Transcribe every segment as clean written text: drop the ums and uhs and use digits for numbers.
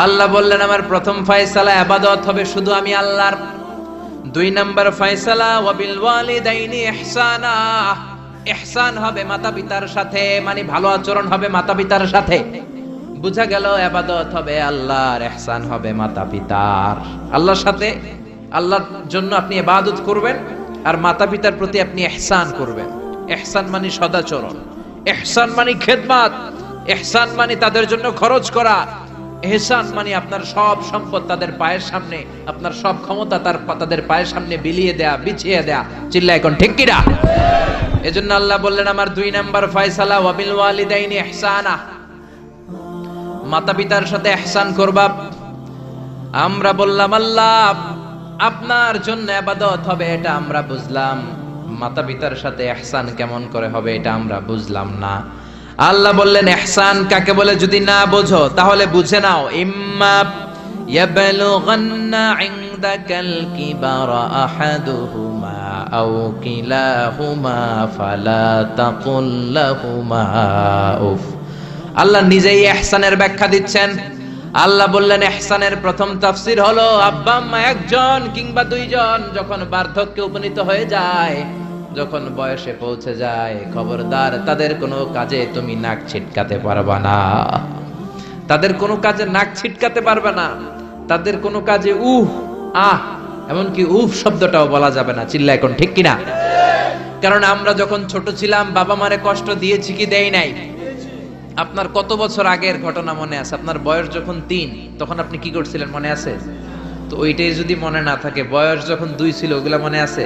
আল্লাহ বললেন আমার প্রথম ফয়সালা ইবাদত হবে শুধু আমি আল্লাহর। 2 নাম্বার ফয়সালা ওয়াবিল ওয়ালিদাইনি ইহসানা, ইহসান হবে মাতা পিতার সাথে, মানে ভালো আচরণ হবে মাতা পিতার সাথে। বুঝা গেল ইবাদত হবে আল্লাহর, ইহসান হবে মাতা পিতার। আল্লাহর সাথে, আল্লাহর জন্য আপনি ইবাদত করবেন আর মাতা পিতার প্রতি আপনি ইহসান করবেন। ইহসান মানে সদাচরণ, ইহসান মানে খেদমত, ইহসান মানে তাদের জন্য খরচ করা, ইহসান মানে আপনার সব সম্পদ তাদের পায়ের সামনে, আপনার সব ক্ষমতা তাদের পায়ের সামনে বিলিয়ে দেয়া, বিছিয়ে দেয়া। চিল্লায় কোন ঠিক কিনা? এজন্য আল্লাহ বললেন আমার 2 নাম্বার ফয়সালা ওয়াবিল ওয়ালিদাইনি ইহসানা, মাতা পিতার সাথে ইহসান করবা। আমরা বললাম আল্লাহ আপনার জন্য ইবাদত হবে এটা আমরা বুঝলাম, মাতা পিতার সাথে ইহসান কেমন করে হবে এটা আমরা বুঝলাম না। আল্লাহ বললেন ইহসান কাকে বলে যদি না বোঝো তাহলে বুঝে নাও, ইম্মা ইয়াবলুগান্না ইনদাকাল কিবারা আহাদুহুমা আও কিলাহুমা ফালা তাকুল লাহুমা উফ। আল্লাহ নিজেই ইহসানের ব্যাখ্যা দিচ্ছেন। আল্লাহ বললেন ইহসানের প্রথম তাফসীর হলো আব্বা আম্মা একজন কিংবা 2 জন যখন বার্ধক্যে উপনীত হয়ে যায়, যখন বয়সে পৌঁছে যায়, খবরদার তাদের কোনো কাজে তুমি নাক ছিটকাতে পারবা না, তাদের কোনো কাজে নাক ছিটকাতে পারবে না, তাদের কোনো কাজে উহ আহ এমনকি উফ শব্দটাও বলা যাবে না। চিল্লা এখন ঠিক কিনা? কারণ আমরা যখন ছোট ছিলাম বাবা মারে কষ্ট দিয়েছি কি দেই নাই? আপনার কত বছর আগের ঘটনা মনে আছে? আপনার বয়স যখন 3 তখন আপনি কি করছিলেন মনে আছে? তো ওইটাই যদি মনে না থাকে, বয়স যখন 2 ছিল ওগুলা মনে আছে?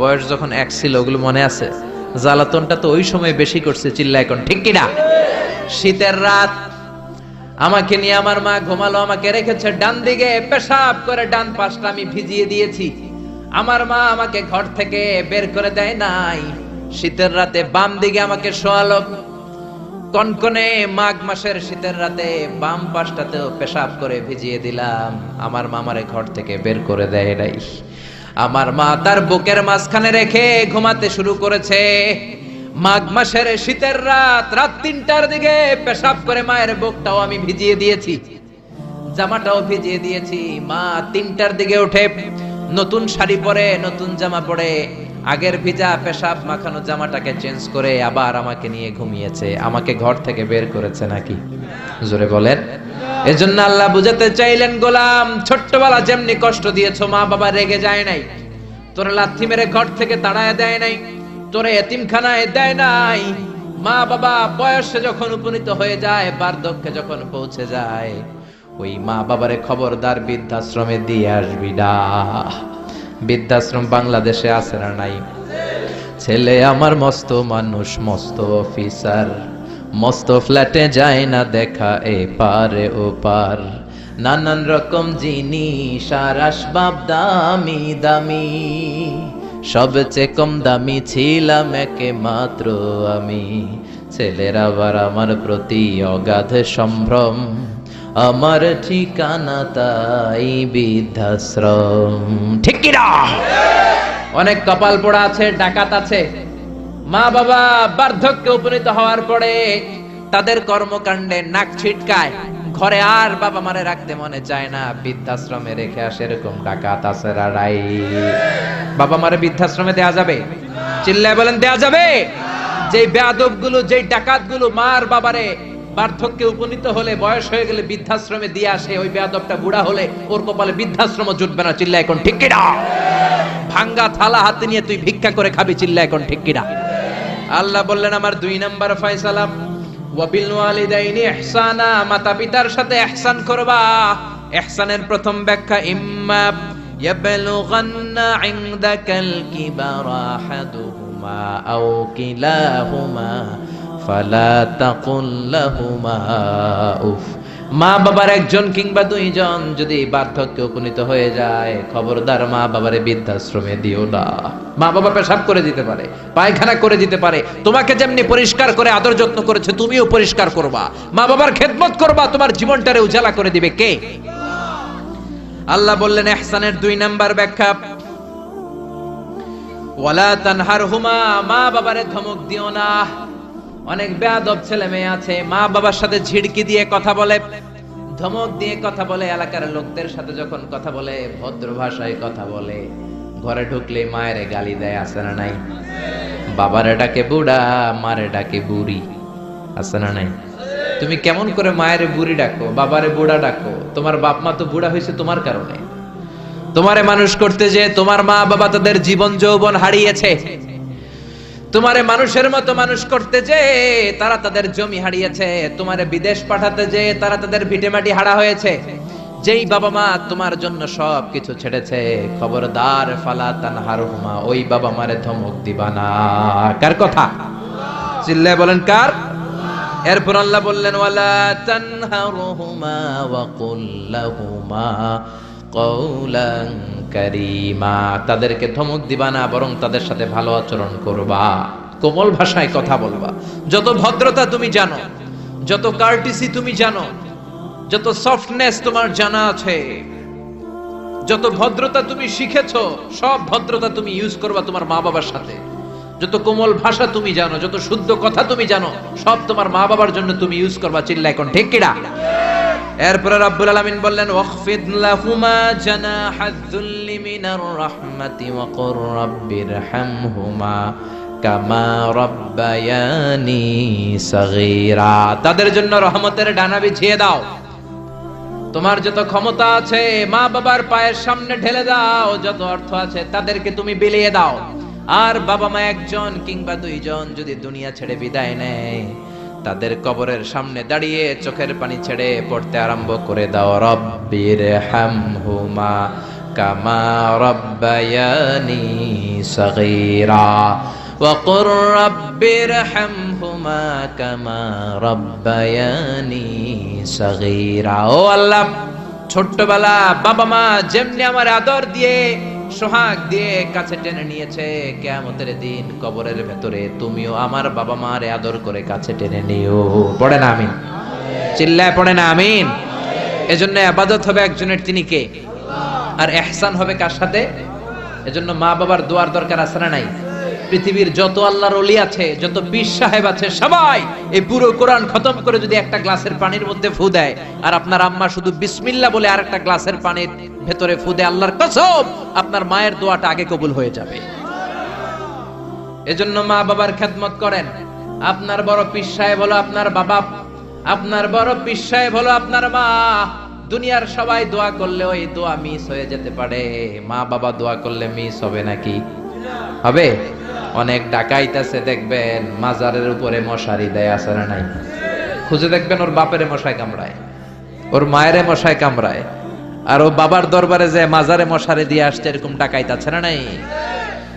বয়স যখন 1 ছিল ওগুলো মনে আছে? জ্বালাতনটা তো ওই সময় বেশি করছে। চিল্লা এখন ঠিক কিনা? শীতের রাত, আমাকে নিয়ে আমার মা ঘুমালো, আমাকে রেখেছে ডান দিকে, পেশাব করে ডান পাশটা আমি ভিজিয়ে দিয়েছি। আমার মা আমাকে ঘর থেকে বের করে দেয় নাই, শীতের রাতে বাম দিকে আমাকে শোয়ালো। কনকনে মাঘ মাসের শীতের রাতে বাম পাশটাতেও পেশাব করে ভিজিয়ে দিলাম, আমার মা আমারে ঘর থেকে বের করে দেয় নাই। আমার মা তার বুকের মাঝখানে রেখে ঘুমাতে শুরু করেছে। মাঘ মাসের শীতের রাত, রাত 3টার দিকে পেশাব করে মায়ের বুকটাও আমি ভিজিয়ে দিয়েছি, জামাটাও ভিজিয়ে দিয়েছি। মা 3টার দিকে উঠে নতুন শাড়ি পরে, নতুন জামা পরে, আগের ভিজা পেশাব মাখানো জামাটাকে চেঞ্জ করে আবার আমাকে নিয়ে ঘুমিয়েছে। আমাকে ঘর থেকে বের করেছে নাকি? জোরে বলেন। এজন্য আল্লাহ বুঝাতে চাইলেন, গোলাম ছোট্টবেলা যেমনি কষ্ট দিয়েছো, মা বাবা রেগে যায় নাই, তোরে লাথি মেরে ঘর থেকে তাড়ায় দেয় নাই, তোরে এতিমখানায় দেয় নাই। মা বাবা বয়সে যখন উপনীত হয়ে যায়, বার্ধক্যে যখন পৌঁছে যায়, ওই মা বাবারে খবরদার বৃদ্ধাশ্রমে দিয়ে আসবি না। বৃদ্ধাশ্রম বাংলাদেশে আছে না নাই? ছেলে আমার মস্ত মানুষ, মস্ত অফিসার, মস্ত ফ্ল্যাটে যায় না দেখা এ পারে ও পার, নানান রকম জিনিস আর আসবাব দামি দামি, সবচেয়ে কম দামি ছিলাম একে মাত্র আমি। ছেলের আবার আমার প্রতি অগাধ সম্ভ্রম, আমার ঠিকানা তাই বৃদ্ধাশ্রম। ঠিক কিনা? অনেক কপাল পোড়া আছে, ডাকাত আছে। মা বাবা বার্ধক্যে উপনীত হওয়ার পরে তাদের কর্মকাণ্ডে নাক ছিটকায়, ঘরে আর বাবা মারে রাখতে মনে চায় না, বৃদ্ধাশ্রমে রেখে আসে। এরকম ডাকাত আছে রাড়াই। বাবা মারে বৃদ্ধাশ্রমে দেয়া যাবে? চিল্লায় বলেন দেয়া যাবে? যেই বেয়াদব গুলো, যেই ডাকাত গুলো মার বাবারে বার্ধক্যে উপনীত হলে, বয়স হয়ে গেলে বৃদ্ধাশ্রমে দিয়ে আসে, ওই বেয়াদবটা বুড়া হলে ওর কপালে বৃদ্ধাশ্রম জুটবে না। চিল্লা এখন ঠিক কিনা? ভাঙ্গা থালা হাতে নিয়ে তুই ভিক্ষা করে খাবি। চিল্লা এখন ঠিক কিনা? আল্লাহ বললেন আমার 2 নাম্বার ফয়সালা ওয়াবিল ওয়ালিদাইনি ইহসানা, মাতা পিতার সাথে ইহসান করবা। ইহসানের প্রথম ব্যাখ্যা ইম্মা ইয়াবলুগান্না ইনদাকাল কিবারা আহাদুহুমা আও কিলাহুমা ফালা তাকুল লাহুমা উফ। মা বাবার একজন কিংবা 2 জন যদি বার্ধক্যে উপনীত হয়ে যায়, খবরদার মা বাবারে বৃদ্ধাশ্রমে দিও না। মা বাবা পেশাব করে দিতে পারে, পায়খানা করে দিতে পারে, তোমাকে যেমনি পরিষ্কার করে আদর যত্ন করেছে তুমিও পরিষ্কার করবা, মা বাবার খেদমত করবা, তোমার জীবনটারে উজালা করে দিবে কে? আল্লাহ বললেন ইহসানের 2 নাম্বার ব্যাখ্যা ওয়ালা তানহারহুমা, মা বাবারে ধমক দিও না। অনেক বেয়াদব ছেলে মেয়ে আছে, মা বাবার সাথে ঝিড়কি দিয়ে কথা বলে, ধমক দিয়ে কথা বলে, এলাকার লোকদের সাথে যখন কথা বলে, ভদ্র ভাষায় কথা বলে, ঘরে ঢুকলে মায়ের গালি দেয়, আছে না নাই? বাবারে ডাকে বুড়া, মারে ডাকে বুড়ি, আছে না নাই? তুমি কেমন করে মায়ের বুড়ি ডাকো, বাবারে বুড়া ডাকো? তোমার বাপ মা তো বুড়া হয়েছে তোমার কারণে। তোমারে মানুষ করতে যে তোমার মা বাবা তাদের জীবন যৌবন হারিয়েছে। তোমারে মানুষের মতো মানুষ করতে যে তারা তাদের জমি হারিয়েছে। তোমারে বিদেশ পাঠাতে যে তারা তাদের ভিটেমাটি হারা হয়েছে। যেই বাবা মা তোমার জন্য সব কিছু ছেড়েছে, খবরদার ফালা তানহারহুমা, ওই বাবা মারে ধমক দিবা না। কার কথা? চিল্লায় বলেন কার? এরপর আল্লাহ বললেন ওয়ালা তানহারহুমা ওয়া কুল লাহুমা কওলান কারীমা, তাদেরকে ধমক দিবা না, বরং তাদের সাথে ভালো আচরণ করবা, কোমল ভাষায় কথা বলবা। যত ভদ্রতা তুমি জানো, যত কার্টিসি তুমি জানো, যত সফটনেস তোমার জানা আছে, যত ভদ্রতা তুমি শিখেছো, সব ভদ্রতা তুমি ইউজ করবা তোমার মা বাবার সাথে। যত কোমল ভাষা তুমি জানো, যত শুদ্ধ কথা তুমি জানো, সব তোমার মা বাবার জন্য তুমি ইউজ করবা। চিল্লায় কোন ঠিক কিনা? এরপরে রাব্বুল আলামিন বললেন ওয়াখফিদ লাহুমা জানাহায-যুল্লি মিনার রাহমাতি ওয়া কুর রাব্বিরহামহুমা কামা রাব্বায়ানি সাগীরা, তাদের জন্য রহমতের ডানা বিছিয়ে দাও। তোমার যত ক্ষমতা আছে মা বাবার পায়ের সামনে ঢেলে দাও, যত অর্থ আছে তাদেরকে তুমি বিলিয়ে দাও। আর বাবা মা একজন কিংবা দুইজন যদি দুনিয়া ছেড়ে বিদায় নেয়, তাদের কবরের সামনে দাঁড়িয়ে চোখের পানি ছেড়ে পড়তে আরম্ভ করে দাও রব্বিরহামহুমা কামা রাব্বায়ানি সাগীরা ওয়া কুর রাব্বিরহামহুমা কামা রাব্বায়ানি সাগীরা। ও আল্লাহ, ছোট্টবেলা বাবা মা যেমনি আমার আদর দিয়ে সোহাগ দিয়ে কাছে টেনে নিয়েছে, কিয়ামতের দিন কবরের ভেতরে তুমিও আমার বাবা মারে আদর করে কাছে টেনে নিও। পড়ে না আমিন? চিল্লায় পড়ে না আমিন? এজন্য ইবাদত হবে একজনের, তিনি কে? আর ইহসান হবে কার সাথে? এজন্য মা বাবার দোয়ার দরকার আছে না নাই? পৃথিবীর যত আল্লাহর ওলি আছে, যত পীর সাহেব আছে, সবাই এই পুরো কোরআন খতম করে যদি একটা গ্লাসের পানির মধ্যে ফু দেয়, আর আপনার আম্মা শুধু বিসমিল্লাহ বলে আরেকটা গ্লাসের পানির ভেতরে ফু দেয়, আল্লাহর কসম আপনার মায়ের দোয়াটা আগে কবুল হয়ে যাবে। এজন্য মা বাবার খেদমত করেন। আপনার বড় পীর সাহেব হলো আপনার বাবা, আপনার বড় পীর সাহেব হলো আপনার মা। দুনিয়ার সবাই দোয়া করলে ওই দোয়া মিস হয়ে যেতে পারে, মা বাবা দোয়া করলে মিস হবে নাকি? হবে। অনেক ডাকাইত আছে দেখবেন মাজারের উপরে মশারি দেয়, আছে না নাই? খুঁজে দেখবেন ওর বাপেরে মশায় কামড়ায়, ওর মায়েরে মশায় কামড়ায়, আর ও বাবার দরবারে যে মাজারে মশারি দিয়ে আসছে, এরকম ডাকাইত আছে না নাই?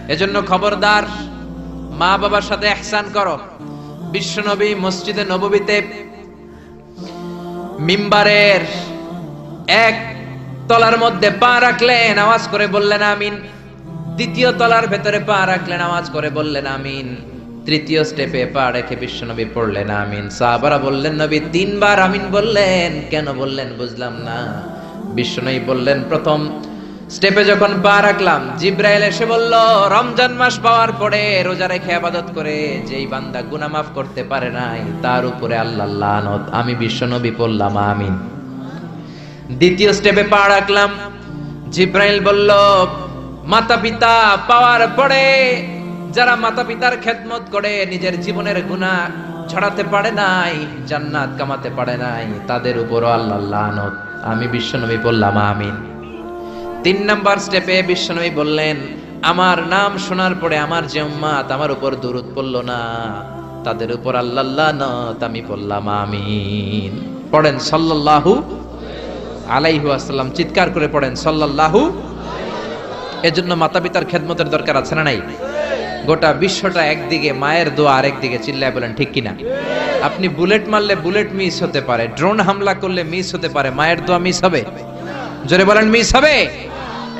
এজন্য খবরদার, মা বাবার সাথে ইহসান করো। বিশ্বনবী মসজিদে নববীতে মিম্বারের এক তলার মধ্যে পা রাখলেন, আওয়াজ করে বললেন আমিন। দ্বিতীয় তলার ভেতরে পা রাখলেন, আওয়াজ করে বললেন আমিন। তৃতীয় স্টেপে পা রেখে বিশ্বনবী পড়লেন আমিন। সাহাবারা বললেন নবী তিনবার আমিন বললেন, কেন বললেন বুঝলাম না। বিশ্বনবী বললেন প্রথম স্টেপে যখন পা রাখলাম, জিব্রাইল এসে বলল রমজান মাস পাওয়ার পরে রোজা রেখে ইবাদত করে যেই বান্দা গুনাহ মাফ করতে পারে নাই, তার উপরে আল্লাহর লানত। আমি বিশ্বনবী পড়লাম আমিন। দ্বিতীয় স্টেপে পা রাখলাম, জিব্রাইল বলল মাতা পিতা পাওয়ার পরে যারা মাতা পিতার খেদমত করে নিজের জীবনের গুনাহ ঝরাতে পারে নাই, জান্নাত কামাতে পারে নাই, তাদের উপরও আল্লাহর লানত। আমি বিশ্বনবী বললাম আমিন। তিন নাম্বার স্টেপে বিশ্বনবী বললেন আমার নাম শোনার পরে আমার যে উম্মত আমার উপর দুরূদ পড়ল না, তাদের উপর আল্লাহর লানত। আমি বললাম আমিন। পড়েন সাল্লাল্লাহু আলাইহি ওয়াসাল্লাম, চিৎকার করে পড়েন সাল্লাল্লাহু। এজন্য মাতা পিতার খেদমতের দরকার আছে না নাই? গোটা বিশ্বটা একদিকে, মায়ের দোয়া আরেকদিকে। চিল্লায় বলেন ঠিক কিনা? আপনি বুলেট মারলে বুলেট মিস হতে পারে, ড্রোন হামলা করলে মিস হতে পারে, মায়ের দোয়া মিস হবে? জোরে বলেন মিস হবে?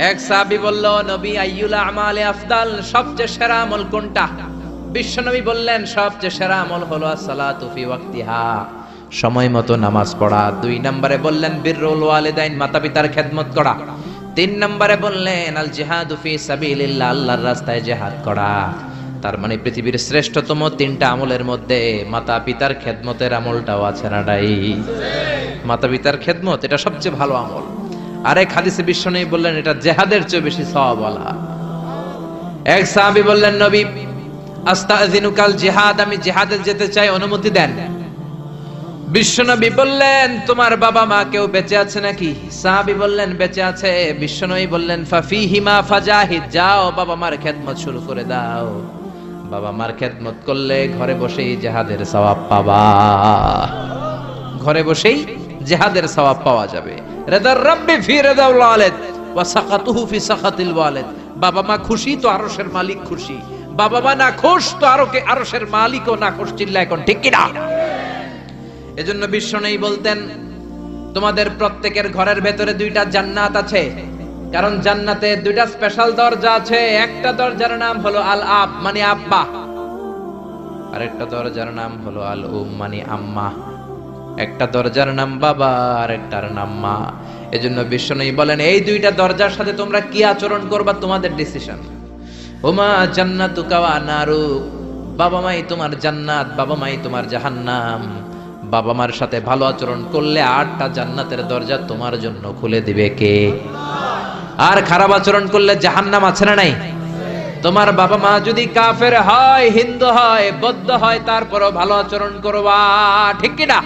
এক সাহাবী বলল নবী আইয়ুল আমালে আফদাল, সবচেয়ে সেরা আমল কোনটা? বিশ্বনবী বললেন সবচেয়ে সেরা আমল হলো আসসালাতু ফি ওয়াক্তিহা, সময় মতো নামাজ পড়া। দুই নম্বরে বললেন বিররুল ওয়ালিদাইন, মাতা পিতার খেদমত করা। তিন নম্বরে বললেন আল জিহাদু ফি সাবিলিল্লাহ, আল্লাহর রাস্তায় জিহাদ করা। তার মানে পৃথিবীর শ্রেষ্ঠতম 3টা আমলের মধ্যে মাতা পিতার খেদমতের আমলটাও আছে না নাই? মাতা পিতার খেদমত এটা সবচেয়ে ভালো আমল। আরেক হাদিসে বিশ্বনবী বললেন এটা জিহাদের চেয়ে বেশি সওয়াবওয়ালা। এক সাহাবী বললেন, নবী আস্তাযিনুকাল জিহাদ, আমি জিহাদে যেতে চাই, অনুমতি দেন। বিশ্বনবী বললেন, তোমার বাবা মা কেউ বেঁচে আছে নাকি? সাহাবী বললেন, বেঁচে আছে। বিশ্বনবী বললেন, ফাফিহিমা ফাজাহিদ, যাও বাবা মার খেদমত শুরু করে দাও। বাবা মার খেদমত করলে ঘরে বসেই জিহাদের সওয়াব পাবা, ঘরে বসেই জিহাদের সওয়াব পাওয়া যাবে। রিদার রাব্বি ফি রিদাল ওয়ালিদ ওয়া সাকাতুহু ফি সাকাতিল ওয়ালিদ, বাবা মা খুশি তো আরশের মালিক খুশি, বাবা মা না খুশ তো আরশের মালিকও না খুশ। চিল্লা এখন ঠিক কি না? এজন্য বিশ্বনবী বলতেন, তোমাদের প্রত্যেকের ঘরের ভেতরে 2টা জান্নাত আছে, কারণ জান্নাতে 2টা স্পেশাল দরজা আছে। একটা দরজার নাম হলো আল আব মানে আব্বা, আরেকটা দরজার নাম হলো আল উম মানে আম্মা। একটা দরজার নাম বাবা আর একটার নাম মা। এজন্য বিশ্বনবী বলেন, এই 2টা দরজার সাথে তোমরা কি আচরণ করবা তোমাদের ডিসিশন। ওমা জান্নাতুকা ওয়া নারুক, বাবা মাই তোমার জান্নাত, বাবা মাই তোমার জাহান্নাম। বাবা মার সাথে ভালো আচরণ করলে 8টা জান্নাতের দরজা তোমার জন্য খুলে দিবে কে? আর খারাপ আচরণ করলে জাহান্নাম আছে না নাই? তোমার বাবা মা যদি কাফের হয়, হিন্দু হয়, বৌদ্ধ হয়, তারপরও ভালো আচরণ করবা, ঠিক কি না?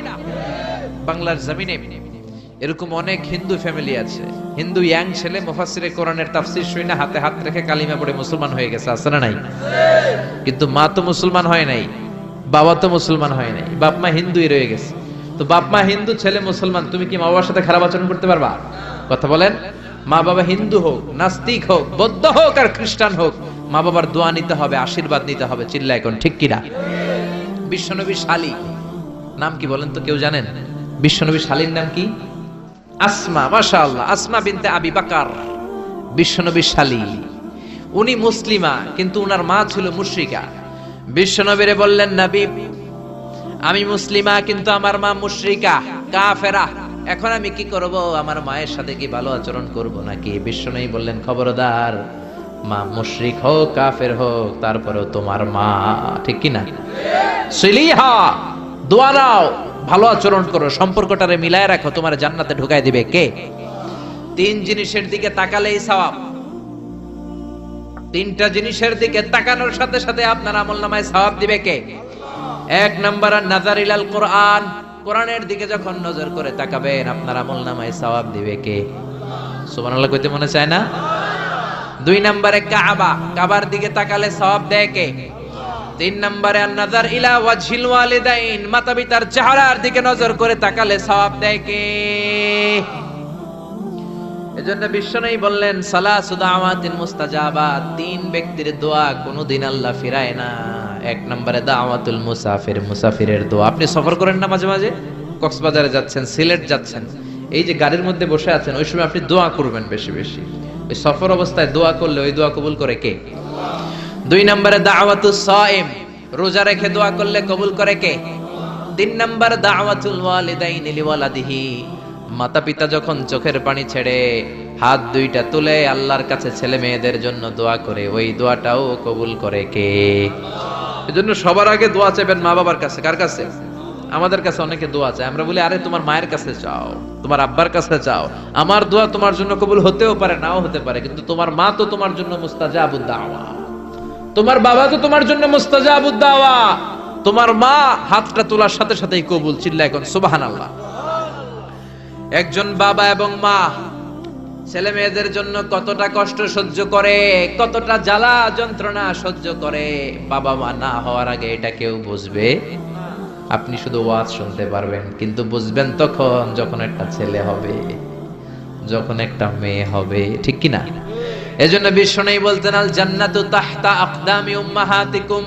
বাংলার জমিনে এরকম অনেক হিন্দু ফ্যামিলি আছে, হিন্দু ইয়াং ছেলে মুফাসসিরে কোরআনের তাফসীর শুনে হাতে হাত রেখে কালিমা পড়ে মুসলমান হয়ে গেছে, আছে না নাই? কিন্তু মা তো মুসলমান হয় নাই, বাবা তো মুসলমান হয় নাই, বাপ মা হিন্দুই রয়ে গেছে। তো বাপ মা হিন্দু, ছেলে মুসলমান, তুমি কি মা বাবার সাথে খারাপ আচরণ করতে পারবা? কথা বলেন। মা বাবা হিন্দু হোক, নাস্তিক হোক, বৌদ্ধ হোক আর খ্রিস্টান হোক, মা বাবার দোয়া নিতে হবে, আশীর্বাদ নিতে হবে। চিল্লা এখন ঠিক কিনা? বিশ্বনবীর শালী নাম কি বলেন তো, কেউ জানেন? বিশ্বনবীর শালীর নাম কি? আসমা। মাশাআল্লাহ, আসমা বিনতে আবি বকর বিশ্বনবীর শালী। উনি মুসলিমা, কিন্তু উনার মা ছিল মুশরিকা। বিশ্বনবীরে বললেন, নবী আমি মুসলিমা কিন্তু আমার মা মুশরিকা, কাফেরা, এখন আমি কি করব? আমার মায়ের সাথে কি ভালো আচরণ করব নাকি? বিশ্বনবী বললেন, খবরদার, মা মুশরিক হোক কাফের হোক তারপরেও তোমার মা, ঠিক কি না? সিলিহা, দোয়া নাও, ভালো আচরণ করো, সম্পর্কটারে মিলায় রাখো, তোমার জান্নাতে ঢুকায় দিবে কে? 3 জিনিসের দিকে তাকালেই সওয়াব। 3টা জিনিসের দিকে তাকানোর সাথে সাথে আপনার আমলনামায় সওয়াব দিবে কে? 1 নাম্বার নাযার ইলাল কোরআন, কোরআনের দিকে যখন নজর করে তাকাবেন আপনার আমলনামায় সওয়াব দিবে কে? সুবহানাল্লাহ কইতে মনে চায় না? 2 নম্বরে কাবা, কাবার দিকে তাকালে সওয়াব দেয় কে? 3 নম্বরে নাযার ইলা ওয়াজহিল ওয়ালিদাইন, মাতা-পিতার চেহারার দিকে নজর করে তাকালে সওয়াব দেয় কে? এজন্য বিশ্বনবী বললেন, সালাসু দাওয়াতিন মুস্তাজাবাত, 3 ব্যক্তির দোয়া কোনদিন আল্লাহ ফিরায় না। 1 নম্বরে দাওয়াতুল মুসাফির, মুসাফিরের দোয়া। আপনি সফর করেন না মাঝে মাঝে, কক্সবাজারে যাচ্ছেন, সিলেট যাচ্ছেন, এই যে গাড়ির মধ্যে বসে আছেন, ওই সময় আপনি দোয়া করবেন বেশি বেশি। ওই সফর অবস্থায় দোয়া করলে ওই দোয়া কবুল করে কে? 2 নম্বরে দাওয়াতুস সাইম, রোজা রেখে দোয়া করলে কবুল করে কে? 3 নম্বর দাওয়াতুল ওয়ালিদাইনি লিওয়ালাদিহি, মাতা পিতা যখন চোখের পানি ছেড়ে হাত 2টা তুলে আল্লাহর কাছে ছেলে মেয়েদের জন্য দোয়া করে, ওই দোয়াটাও কবুল করে কে? এজন্য সবার আগে দোয়া চাইবেন মা বাবার কাছে। কার কাছে? আমাদের কাছে অনেকে দোয়া চায়, আমরা বলি আরে তোমার মায়ের কাছে চাও, তোমার আব্বার কাছে চাও, আমার দোয়া তোমার জন্য কবুল হতেও পারে নাও হতে পারে, কিন্তু তোমার মা তো তোমার জন্য মুস্তাজাবুদ দাওয়া, তোমার বাবা তো তোমার জন্য মুস্তাজাবুদ দাওয়া, তোমার মা হাতটা তোলার সাথে সাথেই কবুল। চিল্লা এখন সুবহানাল্লাহ। একজন বাবা এবং মা ছেলে মেয়েদের জন্য কতটা কষ্ট সহ্য করে, কতটা জ্বালা যন্ত্রণা সহ্য করে, বাবা মা না হওয়ার আগে এটা কেউ বুঝবে? আপনি শুধু ওয়াজ শুনতে পারবেন, কিন্তু বুঝবেন তখন যখন একটা ছেলে হবে, যখন একটা মেয়ে হবে, ঠিক কি না? এজন্য বিশ্বনবী বলতেন, আল জান্নাতু তাহতা আকদামি উম্মাহাতিকুম,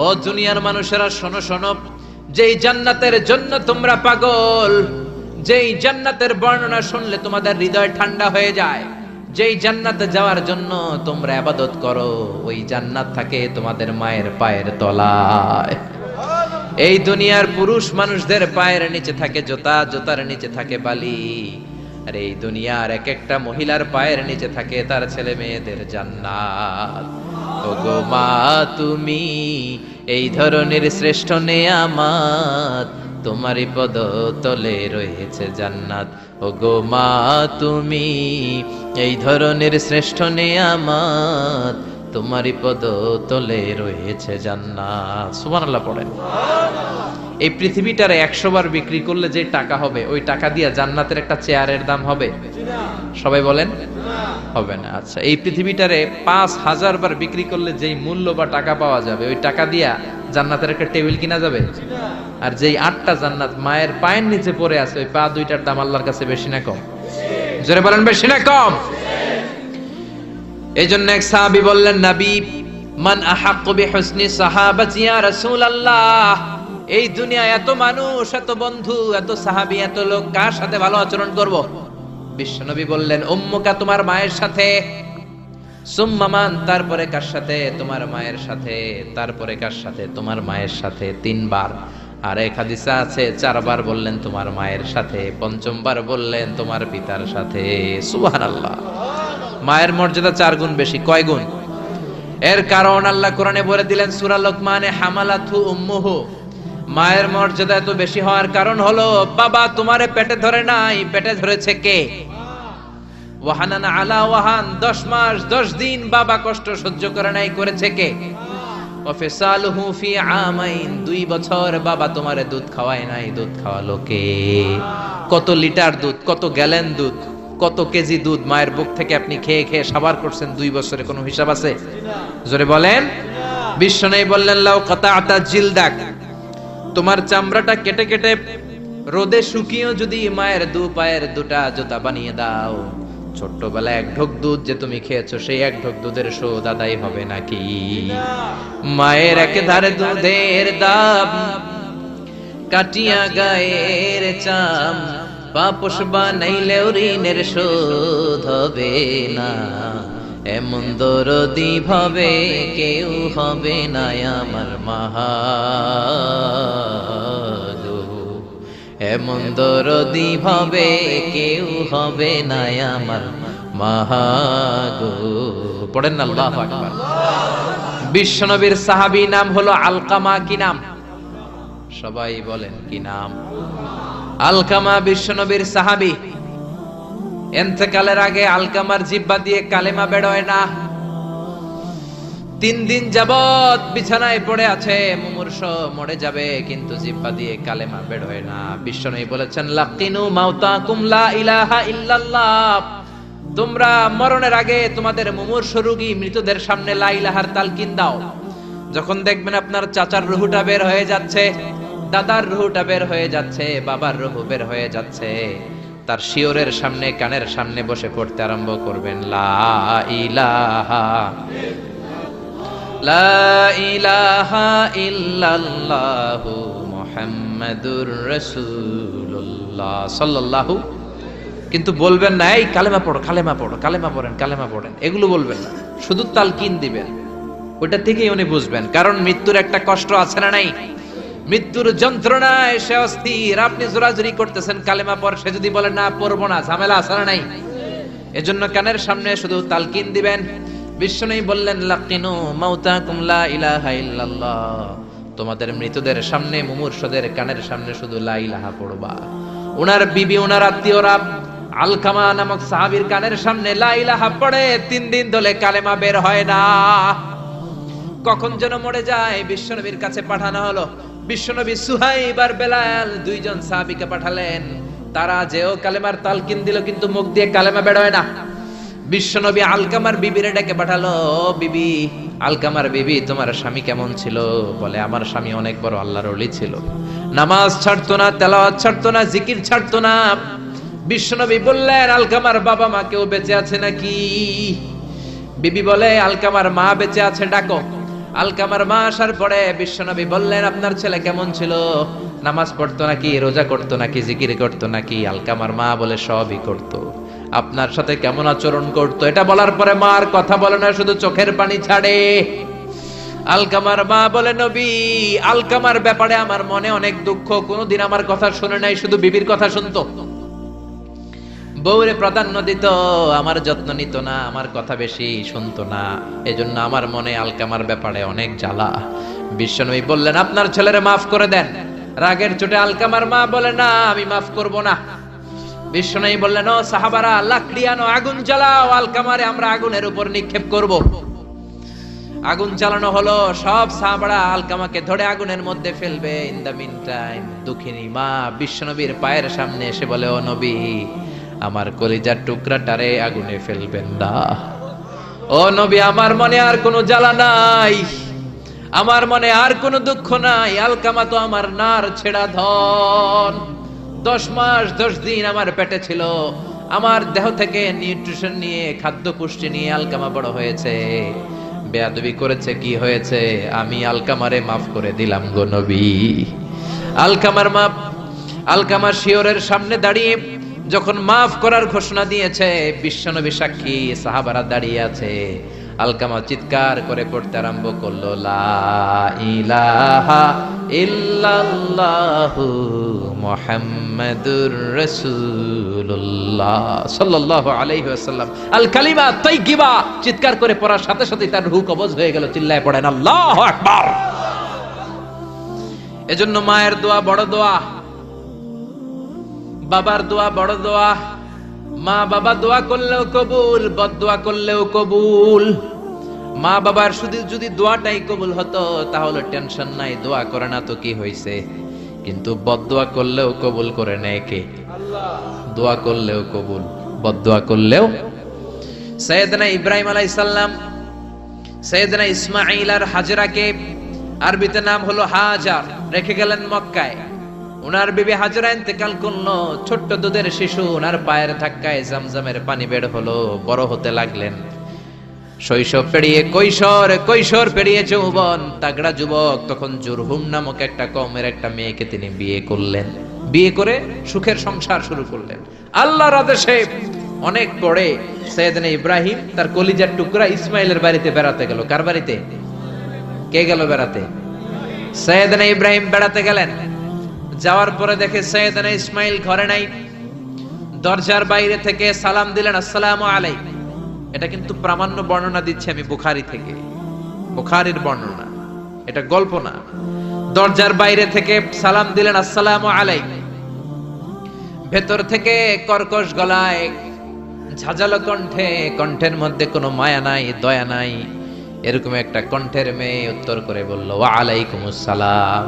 ও দুনিয়ার মানুষেরা শোনো শোনো, যেই জান্নাতের জন্য তোমরা পাগল, যেই জান্নাতের বর্ণনা শুনলে তোমাদের হৃদয় ঠান্ডা হয়ে যায়, যেই জান্নাতে যাওয়ার জন্য তোমরা ইবাদত করো, ওই জান্নাত থাকে তোমাদের মায়ের পায়ের তলায়। এই দুনিয়ার পুরুষ মানুষদের পায়ের নিচে থাকে জুতা, জুতার নিচে থাকে বালি, আর এই দুনিয়ার এক একটা মহিলার পায়ের নিচে থাকে তার ছেলে মেয়েদের জান্নাত। ওগো মা তুমি এই ধরনের শ্রেষ্ঠ নেয়ামত, তোমারই পদ তলে রয়েছে জান্নাত। ওগো মা তুমি এই ধরনের শ্রেষ্ঠ নেয়ামত, তোমারই পদ তলে রয়েছে জান্নাত। সুবহানাল্লাহ পড়েন। এই পৃথিবীটারে 100 বার বিক্রি করলে যে টাকা হবে, ওই টাকা দিয়া জান্নাতের একটা চেয়ারের দাম হবে? সবাই বলেন হবে না। আচ্ছা, এই পৃথিবীটারে 5000 বার বিক্রি করলে যেই মূল্য বা টাকা পাওয়া যাবে, ওই টাকা দিয়া জান্নাতের একটা টেবিল কিনা যাবে? আর যেই 8টা জান্নাত মায়ের পায়ের নিচে পড়ে আছে, ওই পা দুইটার দাম আল্লাহর কাছে বেশি না কম? জোরে বলেন বেশি না কম? এই জন্য এক সাহাবী বললেন, নবী মান আহাক্কু বিহুসনি সাহাবাতি ইয়া রাসূলুল্লাহ, এই দুনিয়ায় এত মানুষ, এত বন্ধু, এত সাহাবী, এত লোক, কার সাথে ভালো আচরণ করব? বিশ্বনবী বললেন, উম্মুকা, তোমার মায়ের সাথে। সুম্মা মান, তারপরে কার সাথে? তোমার মায়ের সাথে। তারপরে কার সাথে? তোমার মায়ের সাথে। 3 বার। আর এক হাদিসে আছে 4 বার বললেন তোমার মায়ের সাথে, 5ম বার বললেন তোমার পিতার সাথে। সুবহানাল্লাহ। মায়ের মর্যাদা 4 গুণ বেশি। কয় গুণ? এর কারণ আল্লাহ কোরআনে বলে দিলেন সূরা লোকমানে, হামালাতহু উম্মুহু, মায়ের মর্যাদা এত বেশি হওয়ার কারণ হলো, বাবা তোমারে পেটে ধরে নাই, পেটে ধরেছে কে? ওয়াহানান আলা ওয়াহান, 10 মাস 10 দিন বাবা কষ্ট সহ্য করে নাই, করেছে কে? ওয়াফিসালুহু ফি আমাইন, 2 বছর বাবা তোমারে দুধ খাওয়ায় নাই, দুধ খাওয়ালো কে? কত লিটার দুধ, কত গ্যালন দুধ, কত কেজি দুধ মায়ের বুক থেকে আপনি খেয়ে খেয়ে সাবার করছেন 2 বছরে, কোনো হিসাব আছে? জোরে বলেন। বিশ্বনবী বললেন, লাউ কাতাআতা জিলদাক, তোমার চামড়াটা কেটে কেটে রোদে শুকিয়েও যদি মায়ের 2 পায়ের 2টা জুতা বানিয়ে দাও, ছোট্টবেলায় 1 ঢোক দুধ যে তুমি খেয়েছো, সেই 1 ঢোক দুধের শোধ আদায় হবে নাকি? মায়ের একেধারে দুধের দাম, কাটিয়া গায়ের চাম, পাপোশ বানাইলেও ঋণের শোধ হবে না। এমন দরদি ভাবে কেউ হবে না আমার মা গো, এমন দরদি ভাবে কেউ হবে না আমার মা গো। পড়েন না আল্লাহু আকবার। বিশ্বনবীর সাহাবী নাম হলো আলকামা। কি নাম? সবাই বলেন কি নাম? আলকামা বিশ্বনবীর সাহাবী। ইন্তেকালের আগে আলকামার জিহ্বা দিয়ে কালেমা বের হয় না। 3 দিন যাবত বিছানায় পড়ে আছে, মুমূর্ষ, মরে যাবে, কিন্তু জিহ্বা দিয়ে কালেমা বের হয় না। বিশ্বনবী বলেছেন, লাকিনু মাউতাকুম লা ইলাহা ইল্লাল্লাহ, তোমরা মরণের আগে তোমাদের মুমূর্ষ রোগী মৃতদের সামনে লা ইলাহার তালকিন দাও। যখন দেখবেন আপনার চাচার রুহুটা বের হয়ে যাচ্ছে, দাদার রুহুটা বের হয়ে যাচ্ছে, বাবার রুহু বের হয়ে যাচ্ছে, তার শিওরের সামনে, কানের সামনে বসে পড়তে আরম্ভ করবেন, লা ইলাহা লা ইলাহা ইল্লাল্লাহু মুহাম্মাদুর রাসূলুল্লাহ সাল্লাল্লাহু। কিন্তু বলবেন না এই কালেমা পড়ো, কালেমা পড়ো, কালেমা পড়েন, কালেমা পড়েন, এগুলো বলবেন না, শুধু তালকিন দিবেন। ওটা থেকেই উনি বুঝবেন, কারণ মৃত্যুর একটা কষ্ট আছে না নাই? মৃত্যুর যন্ত্রণায় সে অস্থির, আপনি জোরাজুরি করতেছেন কালেমা পড়, সে যদি বলে না পড়বো না, ঝামেলা আছে না নাই? এজন্য কানের সামনে শুধু তালকিন দিবেন। বিশ্বনবী বললেন, লাকিনু মাউতাকুম লা ইলাহা ইল্লাল্লাহ, তোমাদের মৃতদের সামনে, মুমূর্ষদের কানের সামনে শুধু লা ইলাহা পড়বা। ওনার বিবি, ওনার আত্মীয়রা আলকামা নামক সাহাবীর কানের সামনে লা ইলাহা পড়ে 3 দিন ধরে কালেমা বের হয় না। কখন যেন মরে যায়, বিশ্বনবীর কাছে পাঠানো হলো। বিশ্বনবী সুহাইব আর বেলাল 2 জন সাহাবীকে পাঠালেন, তারা যেও কালেমার তালকিন দিল, কিন্তু মুখ দিয়ে কালেমা বের হয় না। বিশ্বনবী আলকামার বিবিরে ডেকে পাঠালো, বিবি, আলকামার বিবি, তোমার স্বামী কেমন ছিল? বলে, আমার স্বামী অনেক বড় আল্লাহর ওলি ছিল, নামাজ ছাড়তো না, তেলাওয়াত ছাড়তো না, জিকির ছাড়তো না। বিশ্বনবী বললেন, আলকামার বাবা মা কেউ বেঁচে আছে নাকি? বিবি বলে, আলকামার মা বেঁচে আছে, ডাকো। আলকামার মা আসার পরে বিশ্বনবী বললেন, আপনার ছেলে কেমন ছিল? নামাজ পড়তো নাকি, রোজা করতো নাকি, জিকির করতো নাকি? আলকামার মা বলে, সবই করতো। আপনার সাথে কেমন আচরণ করতো? এটা বলার পরে মার কথা বলে না, শুধু চোখের পানি ছাড়ে। আলকামার মা বলে, নবী, আলকামার ব্যাপারে আমার মনে অনেক দুঃখ, কোনদিন আমার কথা শুনে নাই, শুধু বিবির কথা শুনতো। বউরে প্রাধান্য দিত, আমার যত্ন নিত না, আমার কথা বেশি শুনতো না। এজন্য আমার মনে আলকামার ব্যাপারে অনেক জ্বালা। বিশ্বনবী বললেন, আপনার ছেলেরে মাফ করে দেন। রাগের চোটে আলকামার মা বলে, না আমি মাফ করব না। বিশ্বনবী বললেন, ও সাহাবারা, লাকড়ি আনো, আগুন জ্বালাও, আলকামারে আমরা আগুনের উপর নিক্ষেপ করব। আগুন জ্বালানো হলো, সব সাহাবারা আলকামাকে ধরে আগুনের মধ্যে ফেলবে। ইন দা মিন টাইম দুঃখিনী মা বিশ্বনবীর পায়ের সামনে এসে বলে, ও নবী, আমার কলিজার টুকরাটারে আগুনে ফেলবেন না। ও নবী, আমার মনে আর কোনো জ্বালা নাই, আমার মনে আর কোনো দুঃখ নাই। আলকামা তো আমার নার ছেড়া ধন। 10 মাস 10 দিন আমার পেটে ছিল, আমার দেহ থেকে নিউট্রিশন নিয়ে, খাদ্য পুষ্টি নিয়ে আলকামা বড় হয়েছে। বেয়াদবি করেছে, কি হয়েছে? আমি আলকামারে মাফ করে দিলাম গো নবী। আলকামার মা আলকামার শিয়রের সামনে দাঁড়িয়ে যখন মাফ করার ঘোষণা দিয়েছে, বিশ্বনবী সাক্ষী, সাহাবারা দাঁড়িয়ে আছে। আলকামা চিৎকার করে পড়তে আরম্ভ করলো, লা ইলাহা ইল্লাল্লাহু মুহাম্মাদুর রাসূলুল্লাহ সাল্লাল্লাহু আলাইহি ওয়াসাল্লাম। আল কালিমা তাইয়্যিবা চিৎকার করে পড়ার সাথে সাথে তার রূহ কবজ হয়ে গেল। চিল্লায় পড়েন আল্লাহু আকবার। এজন্য মায়ের দোয়া বড় দোয়া, বাবার দোয়া বড় দোয়া। মা বাবা দোয়া করলেও কবুল, বদদোয়া করলেও কবুল। মা বাবার শুধু যদি দোয়াটাই কবুল হতো তাহলে টেনশন নাই, দোয়া করে না তো কি হইছে। কিন্তু বদদোয়া করলেও কবুল করে নেয় কে? আল্লাহ। দোয়া করলেও কবুল, বদদোয়া করলেও। সাইয়েদনা ইব্রাহিম আলাইহিস সালাম সাইয়েদনা ইসমাঈল আর হাজরাকে, আরবিতে নাম হলো হাজার, রেখে গেলেন মক্কায়। উনার বিবি হাজরা ইন্তেকাল করলো, ছোট্ট দুধের শিশু উনার পায়ের ধাক্কায় জামজামের পানি বের হলো, বড় হতে লাগলেন। শৈশব পেরিয়ে কৈশোর, কৈশোর পেরিয়ে যৌবন, তাগড়া যুবক। তখন জুরহুম নামক একটা কওমের একটা মেয়েকে তিনি বিয়ে করলেন। বিয়ে করে সুখের সংসার শুরু করলেন আল্লাহর আদেশে। অনেক পরে সাইয়েদনা ইব্রাহিম তার কলিজার টুকরা ইসমাইলের বাড়িতে বেড়াতে গেল। কার বাড়িতে? কে গেল বেড়াতে? সাইয়েদনা ইব্রাহিম বেড়াতে গেলেন। যাওয়ার পরে দেখে সাইয়েদনা ইসমাইল ঘরে নাই। দরজার বাইরে থেকে সালাম দিলেন, আসসালামু আলাইকুম। এটা কিন্তু প্রামাণ্য বর্ণনা দিচ্ছি আমি বুখারী থেকে, বুখারীর বর্ণনা, এটা গল্প না। দরজার বাইরে থেকে সালাম দিলেন, আসসালামু আলাইকুম। ভেতর থেকে কর্কশ গলায়, ঝাঁঝালো কণ্ঠে, কণ্ঠের মধ্যে কোনো মায়া নাই, দয়া নাই, এরকম একটা কণ্ঠের মেয়ে উত্তর করে বলল, ওয়া আলাইকুমুস সালাম।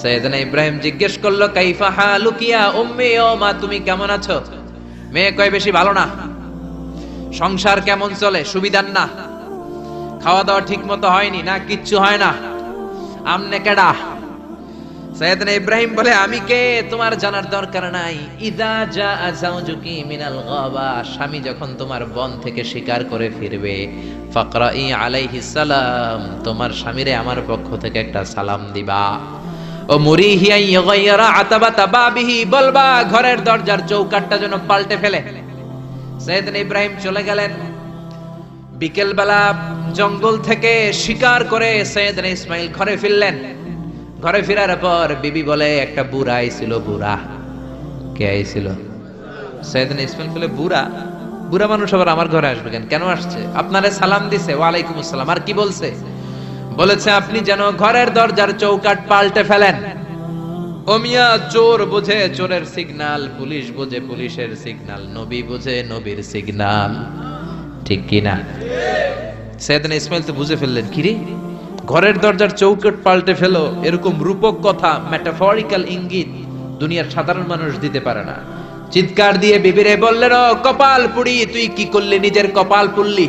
সাইয়েদনা ইব্রাহিম জিজ্ঞেস করলো, কাইফা হালুকি ইয়া উম্মি, ও মা তুমি কেমন আছো? মেয়ে কয়, বেশি ভালো না। সংসার কেমন চলে? সুবিধার না? খাওয়া দাওয়া ঠিক মতো হয়নি না? কিচ্ছু হয় না? আমনে কেডা? সাইয়েদনা ইব্রাহিম বলে, আমি কে তোমার জানার দরকার নাই। ইযা জাআ যাওজুকি মিনাল গাবা, স্বামী যখন তোমার বন থেকে শিকার করে ফিরবে, ফাকরাই আলাইহিস সালাম, তোমার স্বামীরে আমার পক্ষ থেকে একটা সালাম দিবা। ও মুরিহিয়া ইয়াগায়রা আতাবাতা বাবিহি, বলবা ঘরের দরজার চৌকাঠটা যেন পাল্টে ফেলে। সাইয়েদনা ইব্রাহিম চলে গেলেন। বিকেল বেলা জঙ্গল থেকে শিকার করে সাইয়েদনা ইসমাইল ঘরে ফিরলেন। ঘরে ফেরার পর বিবি বলে, একটা বুড়া আইছিল। বুড়া কে আইছিল? সাইয়েদনা ইসমাইল বলে, বুড়া? বুড়া মানুষ আবার আমার ঘরে আসবে কেন? কেন আসছে? আপনারে সালাম দিছে, ওয়া আলাইকুম আসসালাম। আর কি বলছে? বলেছে, আপনি যেন ঘরের দরজার চৌকাঠ পাল্টে ফেলেন। ও মিয়া, চোর বোঝে চোরের সিগন্যাল, পুলিশ বোঝে পুলিশের সিগন্যাল, নবী বোঝে নবীর সিগন্যাল, ঠিক কি না? সাইয়েদনা ইসমাইল তো বুঝে ফেললেন, কি রে, ঘরের দরজার চৌকাঠ পাল্টে ফেলো, এরকম রূপক কথা, মেটাফরিক্যাল ইঙ্গিত দুনিয়ার সাধারণ মানুষ দিতে পারে না। চিৎকার দিয়ে বিবিরে বললেন, ও কপাল পুড়ি, তুই কি করলি? নিজের কপাল পুড়লি,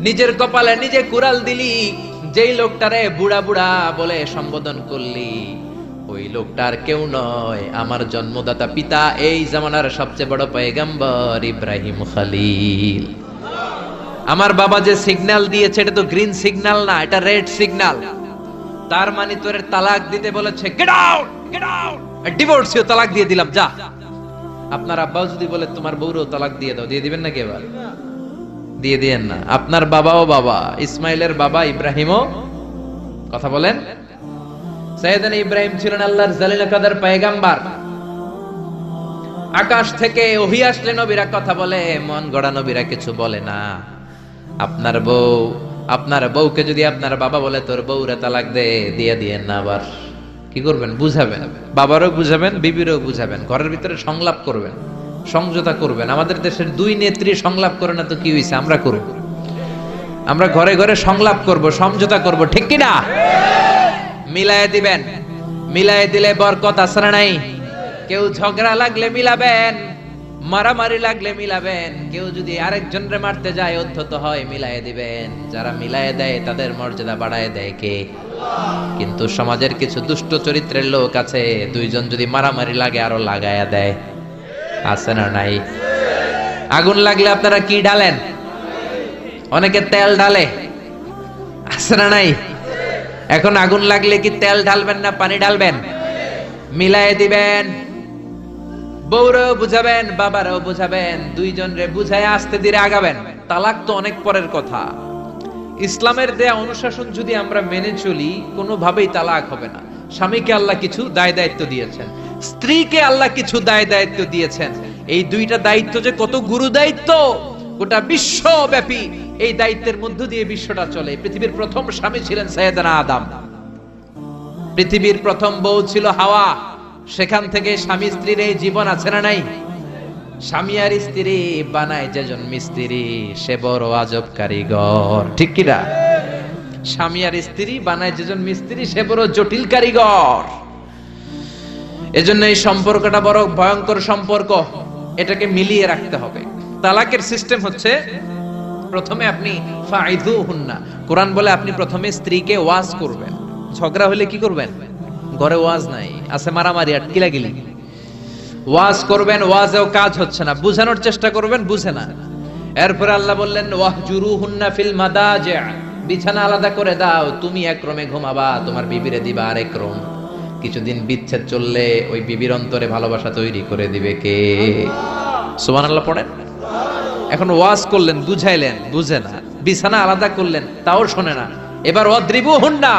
নিজের কপালে নিজে কুড়াল দিলি। যেই লোকটারে বুড়া বুড়া বলে সম্বোধন করলি, ওই লোকটার কেউ নয়, আমার জন্মদাতা পিতা, এই জামানার সবচেয়ে বড় পয়গম্বর ইব্রাহিম খলিল। আমার বাবা যে সিগন্যাল দিয়েছে এটা তো গ্রিন সিগন্যাল না, এটা রেড সিগন্যাল। তার মানে তোর তালাক দিতে বলেছে, গেট আউট, গেট আউট, ডিভোর্সিও তালাক দিয়ে দিলাম, যা। আপনার আব্বাও যদি বলে তোমার বউরও তালাক দিয়ে দাও, দিয়ে দিবেন নাকি? এবার দিয়ে দিয়েন না। আপনার বাবাও বাবা, ইসমাইলের বাবা ইব্রাহিমও, কথা বলেন। সাইয়েদনা ইব্রাহিম ছিলেন আল্লাহর জালিল কাদের পয়গম্বর। আকাশ থেকে ওহী আসলে নবীরা কথা বলে, মন গড়া নবীরা কিছু বলে না। আপনার বউকে যদি আপনার বাবা বলে তোর বউরে তালাক দে, দিয়ে দিয়েন না, আবার কি করবেন? বুঝাবেন, বাবারও বুঝাবেন, বিবিরও বুঝাবেন, ঘরের ভিতরে সংলাপ করবেন, সমঝোতা করবেন। আমাদের দেশের দুই নেত্রী সংলাপ করে না তো কি হইছে? আমরা করব, আমরা ঘরে ঘরে সংলাপ করব, সমঝোতা করব, ঠিক কি না? মিলায়ে দিবেন, মিলায়ে দিলে বরকত আছে না নাই? কেউ ঝগড়া লাগলে মিলাবেন, মারামারি লাগলে মিলাবেন, কেউ যদি আরেকজনরে মারতে যায় উদ্ধত হয় মিলায়ে দিবেন। যারা মিলায়ে দেয় তাদের মর্যাদা বাড়ায় দেয় কে? কিন্তু সমাজের কিছু দুষ্ট চরিত্রের লোক আছে, দুইজন যদি মারামারি লাগে আরো লাগায়া দেয়, আছে না নাই? আগুন লাগলে আপনারা কি ঢালেন? অনেকে তেল ঢালে, আছে না নাই? এখন আগুন লাগলে কি তেল ঢালবেন না পানি ঢালবেন? মিলায়ে দিবেন, বউরাও বুঝাবেন, বাবারাও বুঝাবেন, দুইজনরে বুঝায় আস্তে ধীরে আগাবেন। তালাক তো অনেক পরের কথা। ইসলামের দেয়া অনুশাসন যদি আমরা মেনে চলি, কোনোভাবেই তালাক হবে না। স্বামীকে আল্লাহ কিছু দায় দায়িত্ব দিয়েছেন, স্ত্রীকে আল্লাহ কিছু দায় দায়িত্ব দিয়েছেন। এই দুইটা দায়িত্ব যে কত গুরু দায়িত্ব, গোটা বিশ্বব্যাপী এই দায়িত্বের মধ্য দিয়ে বিশ্বটা চলে। পৃথিবীর প্রথম স্বামী ছিলেন সাইয়েদনা আদম, পৃথিবীর প্রথম বউ ছিল হাওয়া। সেখান থেকে স্বামী স্ত্রীর এই জীবন আছে না নাই? স্বামী আর স্ত্রী বানায় যেজন মিস্ত্রি, সে বড় আজব কারিগর, ঠিক কিনা? স্বামী আর স্ত্রী বানায় যেজন মিস্ত্রি, সে বড় জটিল কারিগর। এজন্য এই সম্পর্কটা বড় ভয়ঙ্কর সম্পর্ক, এটাকে মিলিয়ে রাখতে হবে। তালাকের সিস্টেম হচ্ছে, প্রথমে আপনি ফাইযুহুন্না, কোরআন বলে আপনি প্রথমে স্ত্রীকে ওয়াজ করবেন। ঝগড়া হলে কি করবেন? ঘরে ওয়াজ নাই, আছে মারামারি আর কিলাগিলি। ওয়াজ করবেন, ওয়াজেও কাজ হচ্ছে না, বুঝানোর চেষ্টা করবেন, বুঝে না। এরপরে আল্লাহ বললেন ওয়াহজুরুহুন্না ফিল মাদাজি', বিছানা আলাদা করে দাও, তুমি এক রুমে ঘুমাবা, তোমার বিবিরে দিবা আরেক রুম। কিছুদিন বিচ্ছেদ চললে ওই বিবির অন্তরে ভালোবাসা তৈরি করে দিবে কে? সুবহানাল্লাহ পড়েন। এখন ওয়াজ করলেন, বুঝাইলেন, বুঝে না, বিছানা আলাদা করলেন, তাও শোনে না। এবার ওয়াদ্রিবুহুন্না,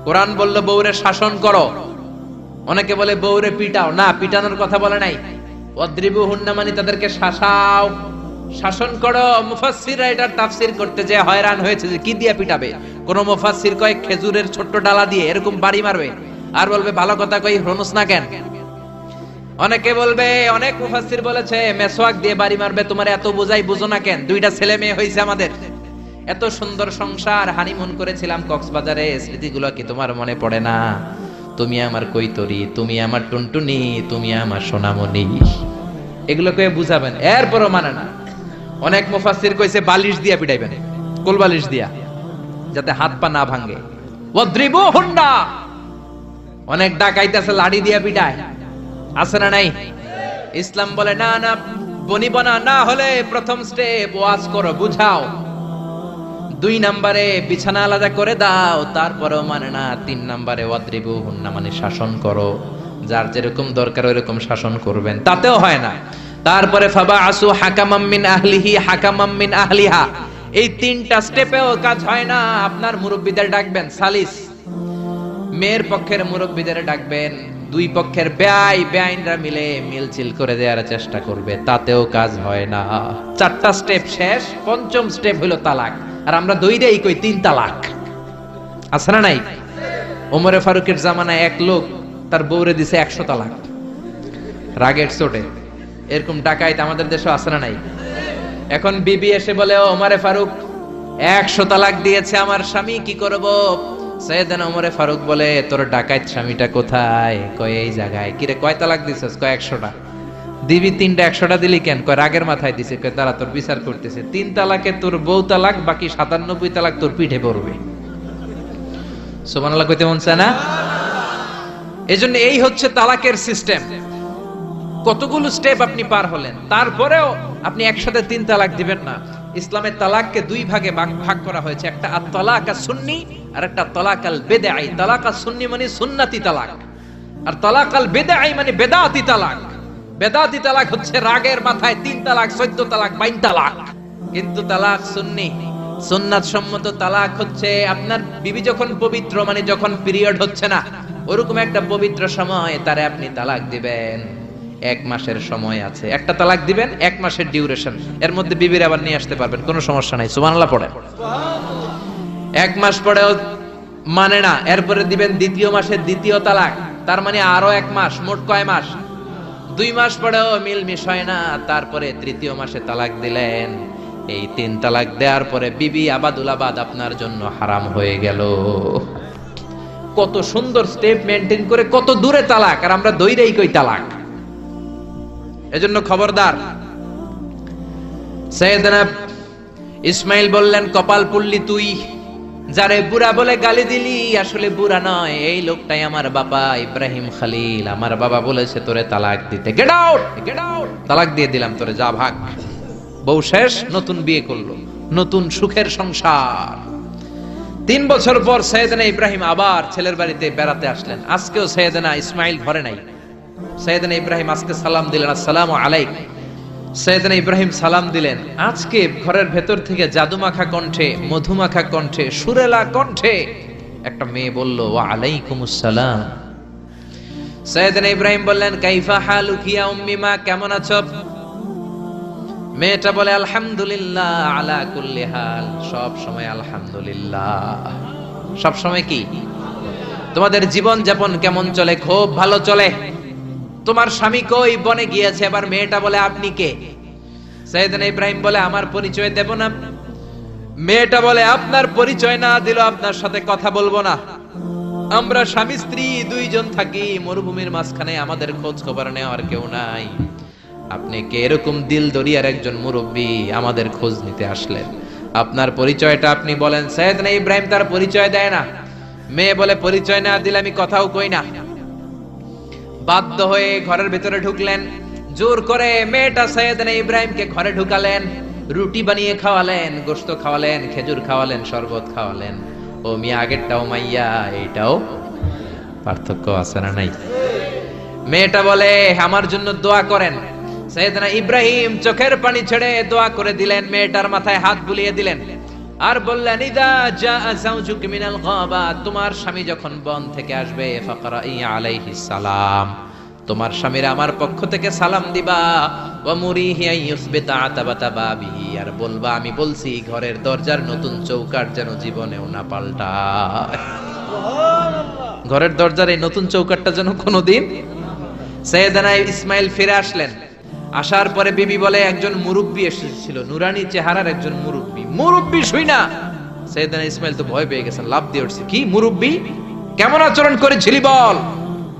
কোরআন বলল বউরে শাসন করো। অনেকে বলে বউরে পিটাও, না, পিটানোর কথা বলে নাই। ওয়াদ্রিবুহুন্না মানে তাদেরকে শাসাও, শাসন করো। মুফাসসিররা এটার তাফসীর করতে যে হয়রান হয়েছে যে কি দিয়ে পিটাবে। কোন মুফাসসির কয় খেজুরের ছোট্ট ডালা দিয়ে এরকম বাড়ি মারবে, আর বলবে ভালো কথা কই হনুস না কেন। অনেকে বলবে, অনেক মুফাসসির বলেছে মেসওয়াক দিয়ে বাড়ি মারবে, তোমার এত বোঝাই বুঝো না কেন? দুইটা ছেলে মেয়ে হয়েছে আমাদের, এত সুন্দর সংসার, হানিমুন করেছিলাম কক্সবাজারে, স্মৃতিগুলো কি তোমার মনে পড়ে না? তুমি আমার কৈতরি, তুমি আমার টুনটুনি, তুমি আমার সোনামণি, এগুলো কয়ে বুঝাবেন, এরপরও মানে না। অনেক মুফাসসির কইছে বালিশ দিয়া পিটাইবেন, কোল বালিশ দিয়া, যাতে হাত পা না ভাঙে। ওয়াদ্রিবুহুন্না, অনেক ডাকাইতেছে লাঠি দিয়া পিটায়, আছে না নাই? ইসলাম বলে না না, বনিবনা না হলে প্রথম স্টেপ ওয়াজ করো, বুঝাও। 2 নম্বরে বিছানা আলাদা করে দাও, তারপরেও মানে না। 3 নম্বরে ওয়াদ্রিবুহুন্না মানে শাসন করো, যার যেরকম দরকার ওইরকম শাসন করবেন, তাতেও হয় না। তারপরে ফাবাআসু হাকামাম মিন আহলিহি হাকামাম মিন আহলিহা, এই 3টা স্টেপেও কাজ হয় না। আপনার মুরব্বিদের ডাকবেন, সালিস, মেয়ের পক্ষের মুরব্বিদের ডাকবেন, 2 পক্ষের বেআইনরা মিলে মিলছিল করে দেওয়ার চেষ্টা করবে, তাতেও কাজ হয় না। 4টা স্টেপ শেষ, 5ম স্টেপ হলো তালাক। আর আমরা দইরেই কই 3 তালাক, আছে না নাই? ওমরে ফারুকের জামানায় এক লোক তার বউরে দিছে 100 তালাক, রাগের চোটে। এরকম ডাকাইত আমাদের দেশে আছে না নাই? এখন বিবি এসে বলে, ও ওমরে ফারুক 100 তালাক দিয়েছে আমার স্বামী, কি করব? সাইয়েদনা ওমরে ফারুক বলে, তোর ডাকাইত স্বামীটা কোথায়? কয় এই জায়গায়। কিরে কয় তালাক দিছস? কয় 100টা। দিবি 3টা, 100টা দিলি কেন? কয় রাগের মাথায় দিছে। কয় তারা তোর বিচার করতেছে, 3 তালাকে তোর বউ তালাক, বাকি 97 তালাক তোর পিঠে পড়বে। সুবহানাল্লাহ কইতে মন চায় না? এজন্য এই হচ্ছে তালাকের সিস্টেম। কতগুলো স্টেপ আপনি পার হলেন, তারপরেও আপনি একসাথে 3 তালাক দিবেন না। ইসলামের তালাককে 2 ভাগে ভাগ করা হয়েছে, একটা আত-তালাক আস-সুন্নি আর একটা তালাক আল-বিদআই। তালাক আস-সুন্নি মানে সুন্নতি তালাক, আর তালাক আল-বিদআই মানে বেদাতি তালাক। বেদাতি তালাক হচ্ছে রাগের মাথায় 3 তালাক, 14 তালাক, 22 তালাক। কিন্তু তালাক সুন্নি, সুন্নাত সম্মত তালাক হচ্ছে আপনার বিবি যখন পবিত্র, মানে যখন পিরিয়ড হচ্ছে না, ওরকম একটা পবিত্র সময় তারে আপনি তালাক দিবেন। 1 মাসের সময় আছে। একটা তালাক দিবেন, 1 মাসের ডিউরেশন, এর মধ্যে বিবির আবার নিয়ে আসতে পারবেন, কোনো সমস্যা নাই। সুবহানাল্লাহ পড়ে। 1 মাস পরেও মানে না, এরপরে দিবেন 2য় মাসের 2য় তালাক, তার মানে আরো 1 মাস, মোট কয় মাস? 2 মাস পরেও মিলমিশ হয় না, তারপরে 3য় মাসে তালাক দিলেন। এই 3 তালাক দেওয়ার পরে বিবি আবাদুল আবাদ আপনার জন্য হারাম হয়ে গেল। কত সুন্দর স্টেপ মেনটেন করে কত দূরে তালাক, আর আমরা দইরেই কই তালাক। এজন্য খবরদার। সাইয়েদনা ইসমাইল বললেন, কপাল পুল্লি তুই, যারে বুড়া বলে গালি দিলি আসলে বুড়া নয়, এই লোকটাই আমার বাবা ইব্রাহিম খলিল। আমার বাবা বলেছে তোরে তালাক দিতে, গেট আউট, গেট আউট, তালাক দিয়ে দিলাম তোরে, যা ভাগ। বউ শেষ, নতুন বিয়ে করলো, নতুন সুখের সংসার। 3 বছর পর সাইয়েদনা ইব্রাহিম আবার ছেলের বাড়িতে বেড়াতে আসলেন। আজকেও সাইয়েদনা ইসমাইল ঘরে নাই। সাইয়েদনা ইব্রাহিম আজকে সালাম দিলেন, আসসালামু আলাইকুম। সাইয়েদনা ইব্রাহিম সালাম দিলেন। আজকে ঘরের ভেতর থেকে জাদুমাখা কণ্ঠে, মধুমাখা কণ্ঠে, সুরেলা কণ্ঠে একটা মেয়ে বলল, ওয়া আলাইকুমুস সালাম। সাইয়েদনা ইব্রাহিম বললেন, কাইফা হালুকি ইয়া উম্মি মা, কেমন আছো? মেয়েটা বলে, আলহামদুলিল্লাহ আলা কুল্লি হাল, সব সময় আলহামদুলিল্লাহ। সব সময় কি? তোমাদের জীবন যাপন কেমন চলে? খুব ভালো চলে। তোমার স্বামী কই? বনে গিয়েছে। এবার মেয়েটা বলে, আপনি কে? সাইয়েদনা ইব্রাহিম বলে, আমার পরিচয় দেব না। মেয়েটা বলে, আপনার পরিচয় না দিলে আপনার সাথে কথা বলবো না। আমরা স্বামী স্ত্রী 2 জন থাকি মরুভূমির মাঝখানে, আমাদের খোঁজ খবর নেওয়ার কেউ নাই। আপনি কে? এরকম দিল দরিয়ার একজন মুরব্বী, আমাদের খোঁজ নিতে আসলেন, আপনার পরিচয়টা আপনি বলেন। সাইয়েদনা ইব্রাহিম তার পরিচয় দেয় না। মেয়ে বলে, পরিচয় না দিলে আমি কথাও কই না। বাধ্য হয়ে ঘরের ভিতরে ঢুকলেন। জোর করে মেয়েটা সাইয়েদনা ইব্রাহিমকে ঘরে ঢুকালেন, রুটি বানিয়ে খাওয়ালেন, গোশত খাওয়ালেন, খেজুর খাওয়ালেন, শরবত খাওয়ালেন। ও মিয়া, আগেরটাও মাইয়া, এইটাও পার্থক্য আছে না নাই? মেয়েটা বলে, আমার জন্য দোয়া করেন। সাইয়েদনা ইব্রাহিম চোখের পানি ছেড়ে দোয়া করে দিলেন, মেয়েটার মাথায় হাত বুলিয়ে দিলেন, আর বললেন, ইদা জাআ যাওজুক মিনাল গাবা, তোমার স্বামী যখন বন থেকে আসবে, ফাকরাই আলাইহিস সালাম, তোমার স্বামীর আমার পক্ষ থেকে সালাম দিবা। ওয়া মুরিহি আইয়ুসবিতা আতাবাতা বাবিহি, আর বলবা আমি বলছি ঘরের দরজার নতুন চৌকাট যেন জীবনেও না পাল্টায়। সুবহানাল্লাহ। ঘরের দরজার এই নতুন চৌকাটটা যেন কোনোদিন। সাইয়েদনা ইসমাইল ফিরে আসলেন। আসার পরে বিবি বলে, একজন মুরব্বী এসেছিল, নুরানি চেহারার একজন মুরব্বী। মুরব্বী শুই না, সাইয়েদনা ইসমাইল তো ভয় পেয়ে গেছেন, লাফ দিয়ে উঠছে, কি মুরব্বী, কেমন আচরণ করেছিলি বল।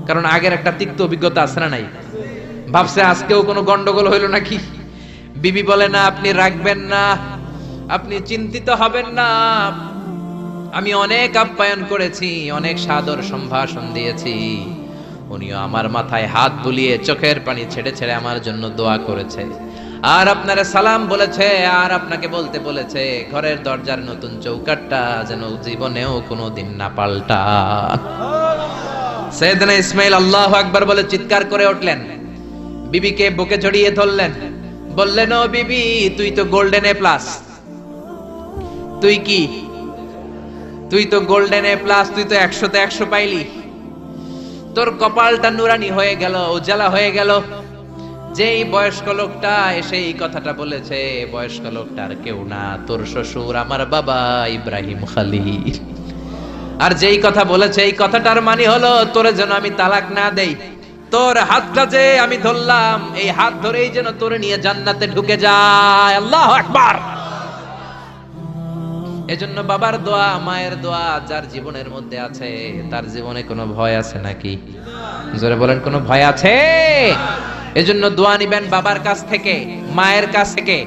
কারণ আগের একটা তিক্ত অভিজ্ঞতা আছে না নাই? ভাবছে আজকেও কোনো গন্ডগোল হইল নাকি। বিবি বলে, না আপনি রাখবেন না, আপনি চিন্তিত হবেন না, আমি অনেক আপ্যায়ন করেছি, অনেক সাদর সম্ভাষণ দিয়েছি। উনিও আমার মাথায় হাত বুলিয়ে চোখের পানি ছেড়ে ছেড়ে আমার জন্য দোয়া করেছে, আর আপনারা সালাম বলেছে, আর আপনাকে বলতে বলেছে ঘরের দরজার নতুন চৌকাটটা যেন জীবনেও কোনোদিন না পাল্টা। সাইয়েদনা ইসমাইল আল্লাহু আকবার বলে চিৎকার করে উঠলেন, বিবিকে বুকে জড়িয়ে ধরলেন, বললেন, ও বিবি, তুই তো গোল্ডেন এ প্লাস। তুই কি? তুই তো গোল্ডেন এ প্লাস, তুই তো 100তে 100 পাইলি। তোর কপালটা নুরানি হয়ে গেল, উজালা হয়ে গেল। যেই বয়স্ক লোকটা এসে এই কথাটা বলেছে, বয়স্ক লোকটার কেউ না, তোর শ্বশুর, আমার বাবা ইব্রাহিম খলিল। আর যেই কথা বলেছে, এই কথাটার মানে হলো তোরে যেন আমি তালাক না দেই, তোর হাতটা যে আমি ধরলাম, এই হাত ধরেই যেন তোরে নিয়ে জান্নাতে ঢুকে যায়। আল্লাহু আকবার। এজন্য বাবার দোয়া, মায়ের দোয়া যার জীবনের মধ্যে আছে, তার জীবনে কোনো ভয় আছে নাকি? জোরে বলেন, কোনো ভয় আছে? এজন্য দোয়া নিবেন বাবার কাছ থেকে, মায়ের কাছ থেকে।